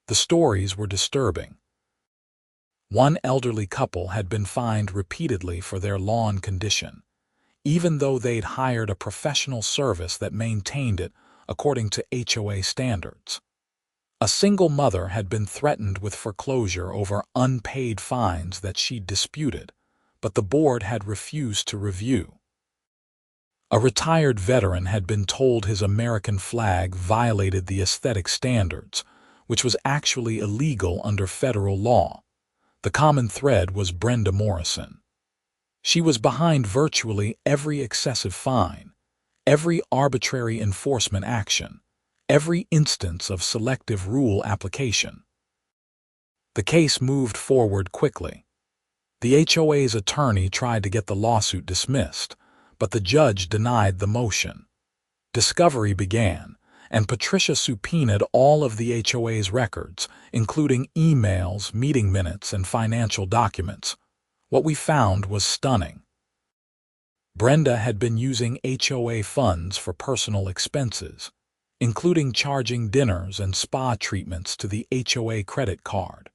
The stories were disturbing. One elderly couple had been fined repeatedly for their lawn condition, even though they'd hired a professional service that maintained it according to HOA standards. A single mother had been threatened with foreclosure over unpaid fines that she'd disputed, but the board had refused to review. A retired veteran had been told his American flag violated the aesthetic standards, which was actually illegal under federal law. The common thread was Brenda Morrison. She was behind virtually every excessive fine, every arbitrary enforcement action, every instance of selective rule application. The case moved forward quickly. The HOA's attorney tried to get the lawsuit dismissed, but the judge denied the motion. Discovery began, and Patricia subpoenaed all of the HOA's records, including emails, meeting minutes, and financial documents. What we found was stunning. Brenda had been using HOA funds for personal expenses, including charging dinners and spa treatments to the HOA credit card.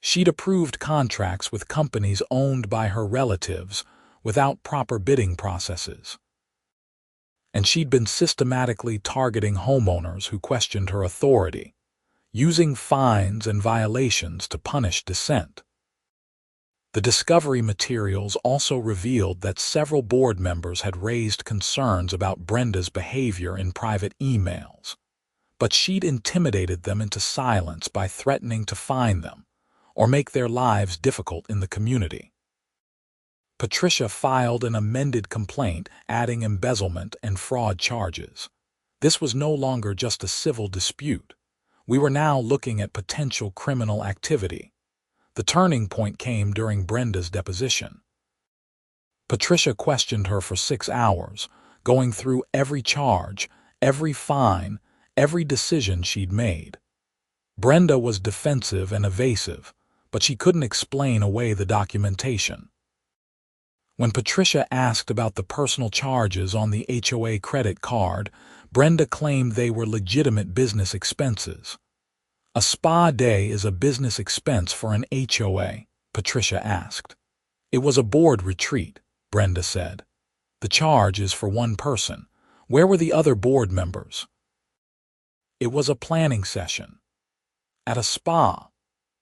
She'd approved contracts with companies owned by her relatives without proper bidding processes. And she'd been systematically targeting homeowners who questioned her authority, using fines and violations to punish dissent. The discovery materials also revealed that several board members had raised concerns about Brenda's behavior in private emails, but she'd intimidated them into silence by threatening to fine them or make their lives difficult in the community. Patricia filed an amended complaint adding embezzlement and fraud charges. This was no longer just a civil dispute. We were now looking at potential criminal activity. The turning point came during Brenda's deposition. Patricia questioned her for 6 hours, going through every charge, every fine, every decision she'd made. Brenda was defensive and evasive, but she couldn't explain away the documentation. When Patricia asked about the personal charges on the HOA credit card, Brenda claimed they were legitimate business expenses. "A spa day is a business expense for an HOA?" Patricia asked. "It was a board retreat," Brenda said. "The charge is for one person. Where were the other board members?" "It was a planning session." "At a spa?"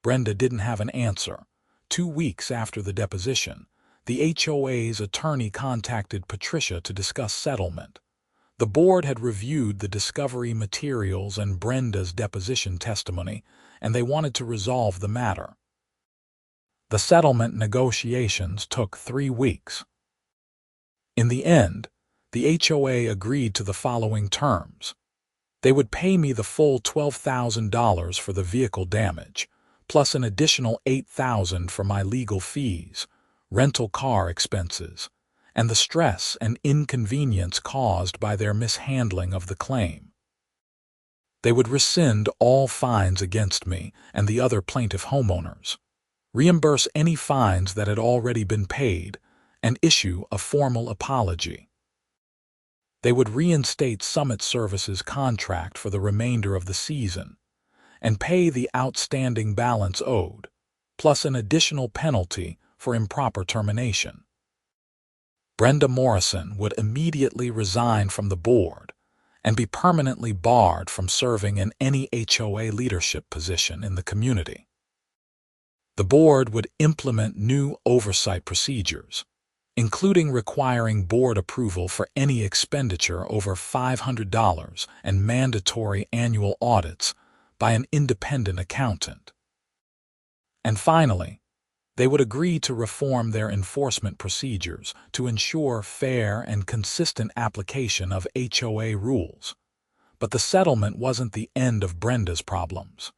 Brenda didn't have an answer. 2 weeks after the deposition, the HOA's attorney contacted Patricia to discuss settlement. The board had reviewed the discovery materials and Brenda's deposition testimony, and they wanted to resolve the matter. The settlement negotiations took 3 weeks. In the end, the HOA agreed to the following terms. They would pay me the full $12,000 for the vehicle damage, plus an additional $8,000 for my legal fees, rental car expenses, and the stress and inconvenience caused by their mishandling of the claim. They would rescind all fines against me and the other plaintiff homeowners, reimburse any fines that had already been paid, and issue a formal apology. They would reinstate Summit Services' contract for the remainder of the season and pay the outstanding balance owed, plus an additional penalty for improper termination. Brenda Morrison would immediately resign from the board and be permanently barred from serving in any HOA leadership position in the community. The board would implement new oversight procedures, including requiring board approval for any expenditure over $500 and mandatory annual audits by an independent accountant. And finally, they would agree to reform their enforcement procedures to ensure fair and consistent application of HOA rules. But the settlement wasn't the end of Brenda's problems.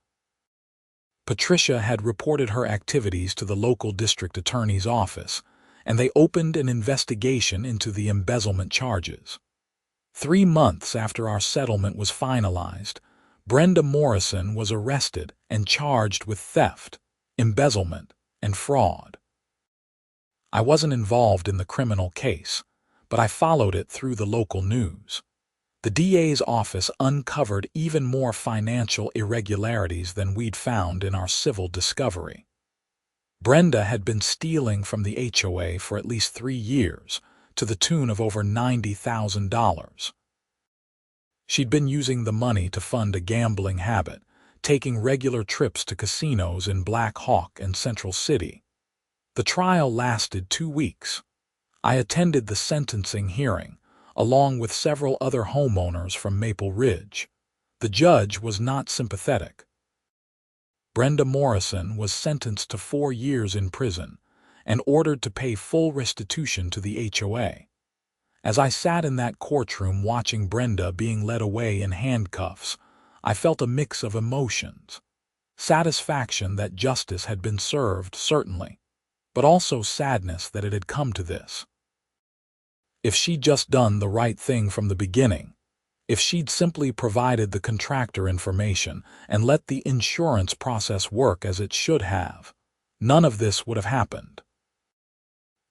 Patricia had reported her activities to the local district attorney's office, and they opened an investigation into the embezzlement charges. 3 months after our settlement was finalized, Brenda Morrison was arrested and charged with theft, embezzlement, and fraud. I wasn't involved in the criminal case, but I followed it through the local news. The DA's office uncovered even more financial irregularities than we'd found in our civil discovery. Brenda had been stealing from the HOA for at least 3 years, to the tune of over $90,000. She'd been using the money to fund a gambling habit, taking regular trips to casinos in Black Hawk and Central City. The trial lasted 2 weeks. I attended the sentencing hearing, along with several other homeowners from Maple Ridge. The judge was not sympathetic. Brenda Morrison was sentenced to 4 years in prison and ordered to pay full restitution to the HOA. As I sat in that courtroom watching Brenda being led away in handcuffs, I felt a mix of emotions. Satisfaction that justice had been served, certainly, but also sadness that it had come to this. If she'd just done the right thing from the beginning, if she'd simply provided the contractor information and let the insurance process work as it should have, none of this would have happened.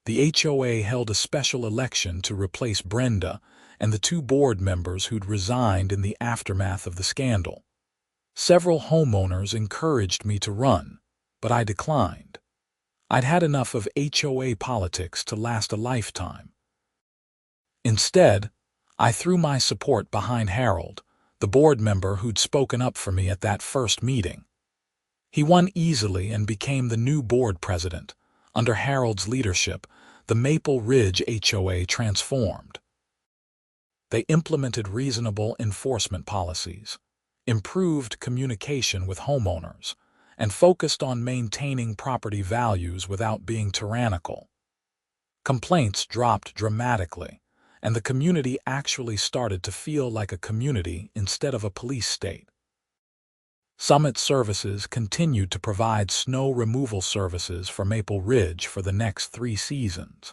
The HOA held a special election to replace Brenda and the 2 board members who'd resigned in the aftermath of the scandal. Several homeowners encouraged me to run, but I declined. I'd had enough of HOA politics to last a lifetime. Instead, I threw my support behind Harold, the board member who'd spoken up for me at that first meeting. He won easily and became the new board president. Under Harold's leadership, the Maple Ridge HOA transformed. They implemented reasonable enforcement policies, improved communication with homeowners, and focused on maintaining property values without being tyrannical. Complaints dropped dramatically, and the community actually started to feel like a community instead of a police state. Summit Services continued to provide snow removal services for Maple Ridge for the next 3 seasons.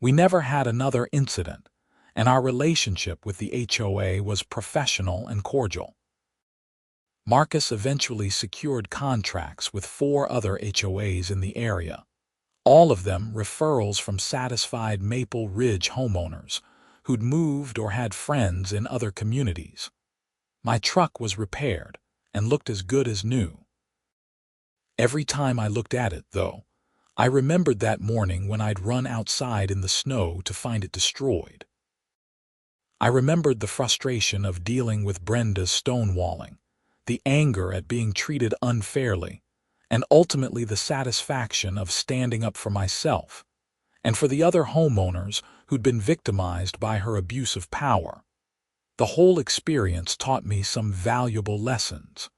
We never had another incident, and our relationship with the HOA was professional and cordial. Marcus eventually secured contracts with 4 other HOAs in the area, all of them referrals from satisfied Maple Ridge homeowners who'd moved or had friends in other communities. My truck was repaired and looked as good as new. Every time I looked at it, though, I remembered that morning when I'd run outside in the snow to find it destroyed. I remembered the frustration of dealing with Brenda's stonewalling, the anger at being treated unfairly, and ultimately the satisfaction of standing up for myself and for the other homeowners who'd been victimized by her abuse of power. The whole experience taught me some valuable lessons.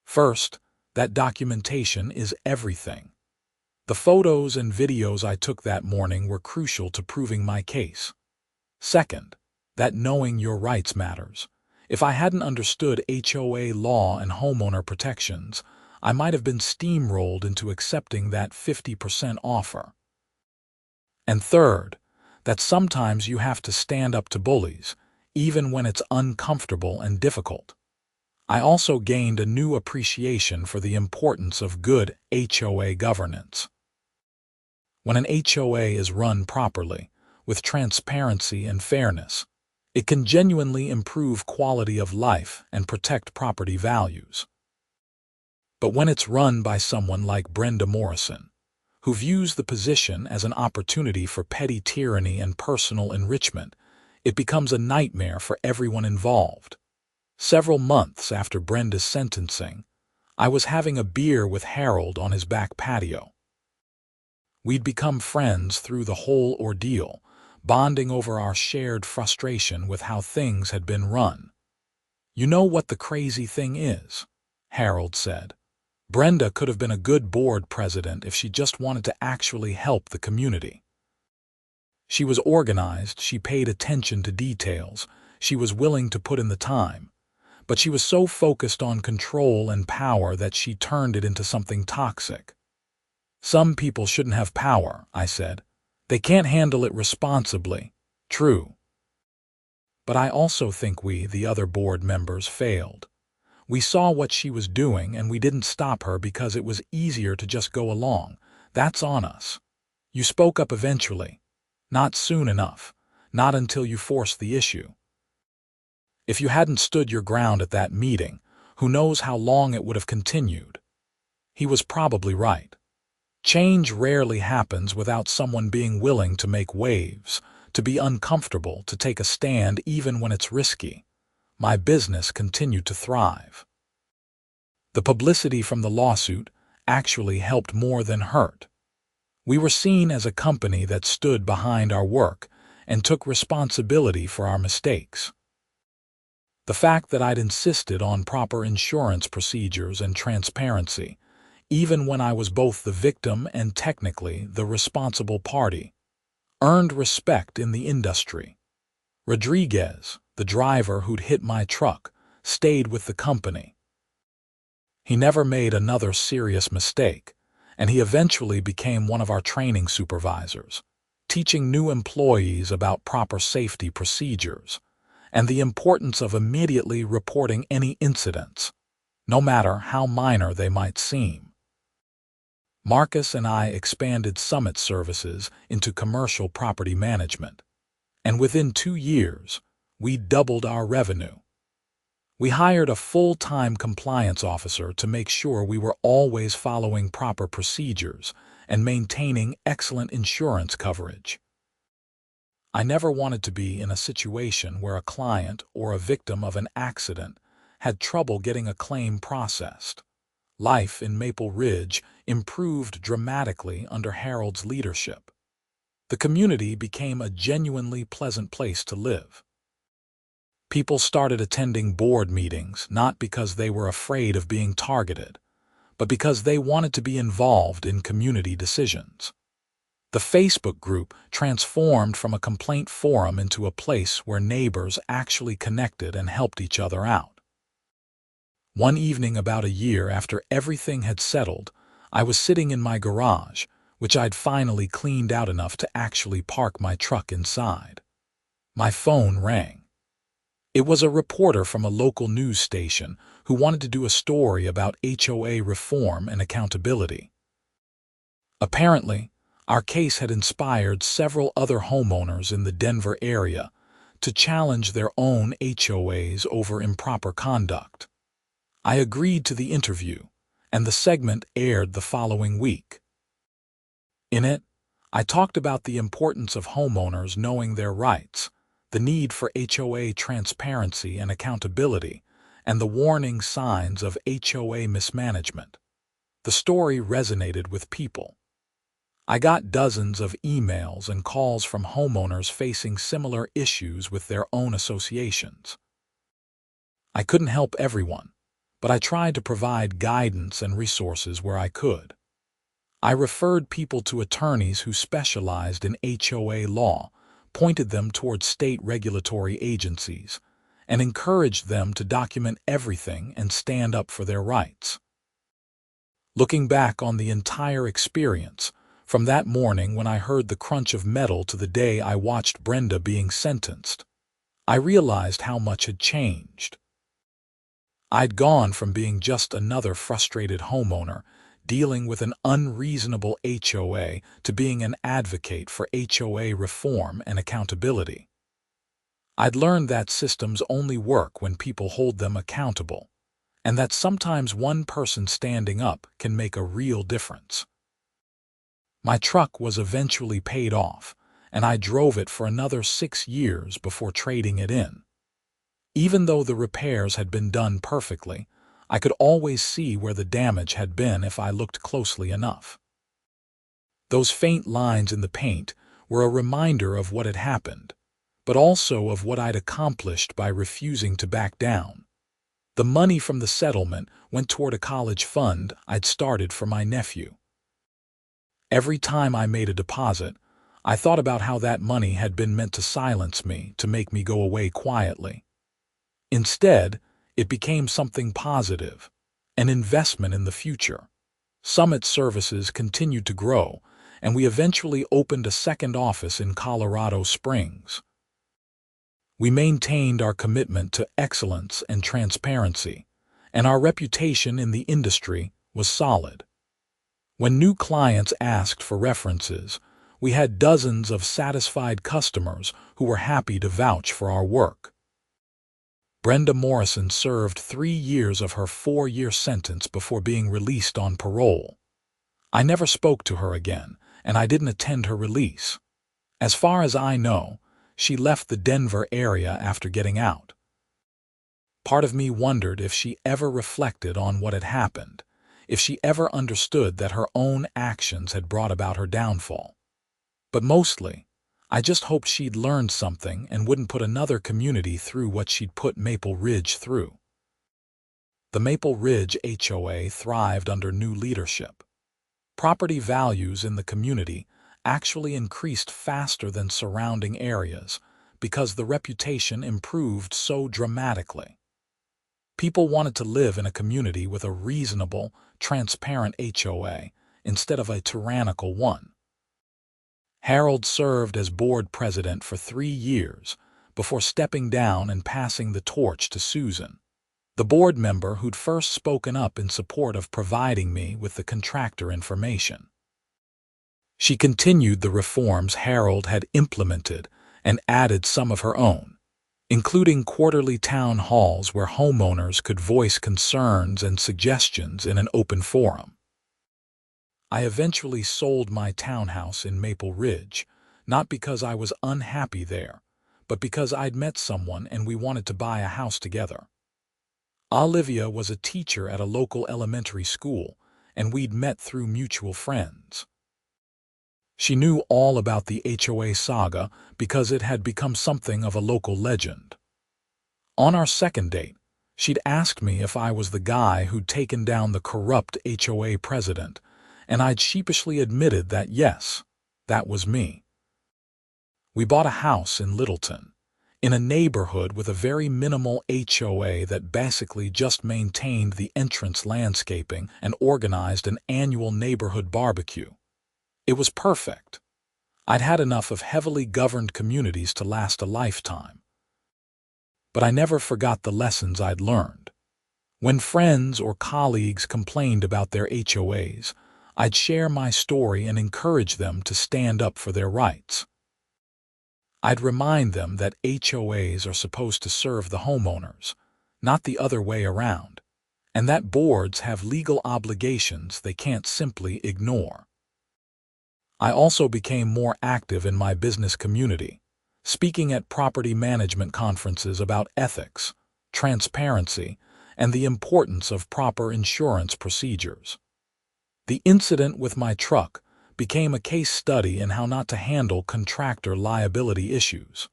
First, that documentation is everything. The photos and videos I took that morning were crucial to proving my case. Second, that knowing your rights matters. If I hadn't understood HOA law and homeowner protections, I might have been steamrolled into accepting that 50% offer. And third, that sometimes you have to stand up to bullies, even when it's uncomfortable and difficult. I also gained a new appreciation for the importance of good HOA governance. When an HOA is run properly, with transparency and fairness, it can genuinely improve quality of life and protect property values. But when it's run by someone like Brenda Morrison, who views the position as an opportunity for petty tyranny and personal enrichment, it becomes a nightmare for everyone involved. Several months after Brenda's sentencing, I was having a beer with Harold on his back patio. We'd become friends through the whole ordeal, bonding over our shared frustration with how things had been run. "You know what the crazy thing is?" Harold said. "Brenda could have been a good board president if she just wanted to actually help the community. She was organized, she paid attention to details, she was willing to put in the time, but she was so focused on control and power that she turned it into something toxic." "Some people shouldn't have power," I said. "They can't handle it responsibly." "True. But I also think we, the other board members, failed. We saw what she was doing and we didn't stop her because it was easier to just go along. That's on us. You spoke up eventually. Not soon enough. Not until you forced the issue. If you hadn't stood your ground at that meeting, who knows how long it would have continued." He was probably right. Change rarely happens without someone being willing to make waves, to be uncomfortable, to take a stand even when it's risky. My business continued to thrive. The publicity from the lawsuit actually helped more than hurt. We were seen as a company that stood behind our work and took responsibility for our mistakes. The fact that I'd insisted on proper insurance procedures and transparency, even when I was both the victim and technically the responsible party, earned respect in the industry. Rodriguez, the driver who'd hit my truck, stayed with the company. He never made another serious mistake, and he eventually became one of our training supervisors, teaching new employees about proper safety procedures and the importance of immediately reporting any incidents, no matter how minor they might seem. Marcus and I expanded Summit services into commercial property management, and within 2 years, we doubled our revenue. We hired a full-time compliance officer to make sure we were always following proper procedures and maintaining excellent insurance coverage. I never wanted to be in a situation where a client or a victim of an accident had trouble getting a claim processed. Life in Maple Ridge improved dramatically under Harold's leadership. The community became a genuinely pleasant place to live. People started attending board meetings not because they were afraid of being targeted, but because they wanted to be involved in community decisions. The Facebook group transformed from a complaint forum into a place where neighbors actually connected and helped each other out. One evening about a year after everything had settled, I was sitting in my garage, which I'd finally cleaned out enough to actually park my truck inside. My phone rang. It was a reporter from a local news station who wanted to do a story about HOA reform and accountability. Apparently, our case had inspired several other homeowners in the Denver area to challenge their own HOAs over improper conduct. I agreed to the interview, and the segment aired the following week. In it, I talked about the importance of homeowners knowing their rights, the need for HOA transparency and accountability, and the warning signs of HOA mismanagement. The story resonated with people. I got dozens of emails and calls from homeowners facing similar issues with their own associations. I couldn't help everyone, but I tried to provide guidance and resources where I could. I referred people to attorneys who specialized in HOA law, pointed them toward state regulatory agencies, and encouraged them to document everything and stand up for their rights. Looking back on the entire experience, from that morning when I heard the crunch of metal to the day I watched Brenda being sentenced, I realized how much had changed. I'd gone from being just another frustrated homeowner dealing with an unreasonable HOA to being an advocate for HOA reform and accountability. I'd learned that systems only work when people hold them accountable, and that sometimes one person standing up can make a real difference. My truck was eventually paid off, and I drove it for another 6 years before trading it in. Even though the repairs had been done perfectly, I could always see where the damage had been if I looked closely enough. Those faint lines in the paint were a reminder of what had happened, but also of what I'd accomplished by refusing to back down. The money from the settlement went toward a college fund I'd started for my nephew. Every time I made a deposit, I thought about how that money had been meant to silence me, to make me go away quietly. Instead, it became something positive, an investment in the future. Summit Services continued to grow, and we eventually opened a second office in Colorado Springs. We maintained our commitment to excellence and transparency, and our reputation in the industry was solid. When new clients asked for references, we had dozens of satisfied customers who were happy to vouch for our work. Brenda Morrison served 3 years of her 4-year sentence before being released on parole. I never spoke to her again, and I didn't attend her release. As far as I know, she left the Denver area after getting out. Part of me wondered if she ever reflected on what had happened, if she ever understood that her own actions had brought about her downfall. But mostly, I just hoped she'd learned something and wouldn't put another community through what she'd put Maple Ridge through. The Maple Ridge HOA thrived under new leadership. Property values in the community actually increased faster than surrounding areas because the reputation improved so dramatically. People wanted to live in a community with a reasonable, transparent HOA instead of a tyrannical one. Harold served as board president for 3 years before stepping down and passing the torch to Susan, the board member who'd first spoken up in support of providing me with the contractor information. She continued the reforms Harold had implemented and added some of her own, including quarterly town halls where homeowners could voice concerns and suggestions in an open forum. I eventually sold my townhouse in Maple Ridge, not because I was unhappy there, but because I'd met someone and we wanted to buy a house together. Olivia was a teacher at a local elementary school, and we'd met through mutual friends. She knew all about the HOA saga because it had become something of a local legend. On our second date, she'd asked me if I was the guy who'd taken down the corrupt HOA president, and I'd sheepishly admitted that yes, that was me. We bought a house in Littleton, in a neighborhood with a very minimal HOA that basically just maintained the entrance landscaping and organized an annual neighborhood barbecue. It was perfect. I'd had enough of heavily governed communities to last a lifetime. But I never forgot the lessons I'd learned. When friends or colleagues complained about their HOAs, I'd share my story and encourage them to stand up for their rights. I'd remind them that HOAs are supposed to serve the homeowners, not the other way around, and that boards have legal obligations they can't simply ignore. I also became more active in my business community, speaking at property management conferences about ethics, transparency, and the importance of proper insurance procedures. The incident with my truck became a case study in how not to handle contractor liability issues.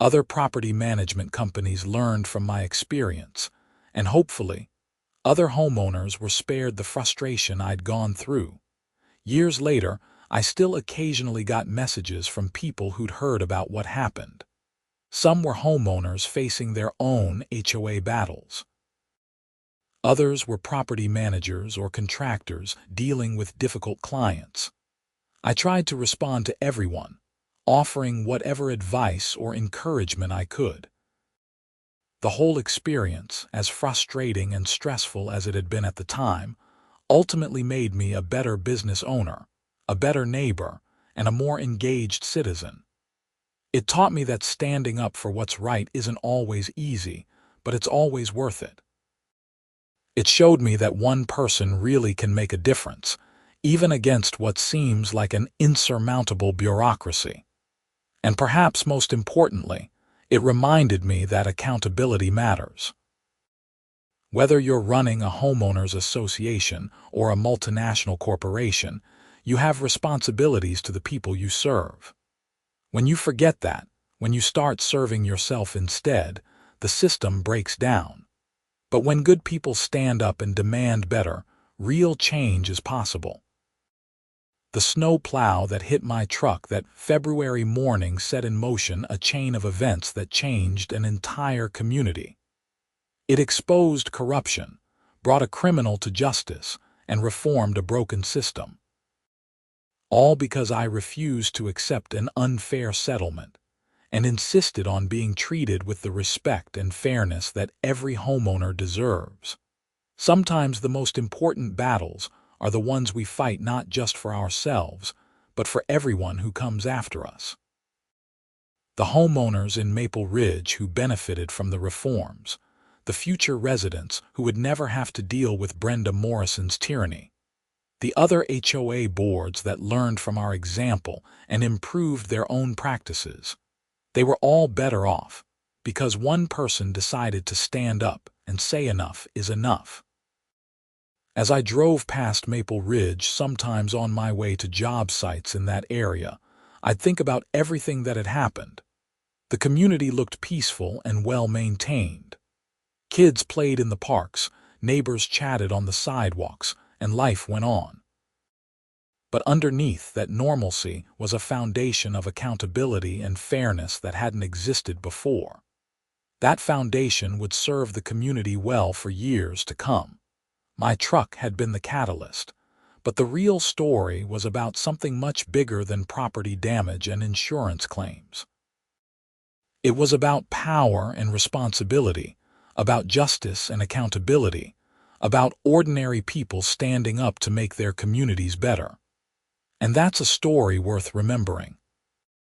Other property management companies learned from my experience, and hopefully, other homeowners were spared the frustration I'd gone through. Years later, I still occasionally got messages from people who'd heard about what happened. Some were homeowners facing their own HOA battles. Others were property managers or contractors dealing with difficult clients. I tried to respond to everyone, offering whatever advice or encouragement I could. The whole experience, as frustrating and stressful as it had been at the time, ultimately made me a better business owner, a better neighbor, and a more engaged citizen. It taught me that standing up for what's right isn't always easy, but it's always worth it. It showed me that one person really can make a difference, even against what seems like an insurmountable bureaucracy. And perhaps most importantly, it reminded me that accountability matters. Whether you're running a homeowners association or a multinational corporation, you have responsibilities to the people you serve. When you forget that, when you start serving yourself instead, the system breaks down. But when good people stand up and demand better, real change is possible. The snow plow that hit my truck that February morning set in motion a chain of events that changed an entire community. It exposed corruption, brought a criminal to justice, and reformed a broken system. All because I refused to accept an unfair settlement and insisted on being treated with the respect and fairness that every homeowner deserves. Sometimes the most important battles are the ones we fight not just for ourselves, but for everyone who comes after us. The homeowners in Maple Ridge who benefited from the reforms, the future residents who would never have to deal with Brenda Morrison's tyranny, the other HOA boards that learned from our example and improved their own practices. They were all better off because one person decided to stand up and say enough is enough. As I drove past Maple Ridge, sometimes on my way to job sites in that area, I'd think about everything that had happened. The community looked peaceful and well-maintained. Kids played in the parks, neighbors chatted on the sidewalks, and life went on. But underneath that normalcy was a foundation of accountability and fairness that hadn't existed before. That foundation would serve the community well for years to come. My truck had been the catalyst, but the real story was about something much bigger than property damage and insurance claims. It was about power and responsibility, about justice and accountability, about ordinary people standing up to make their communities better. And that's a story worth remembering.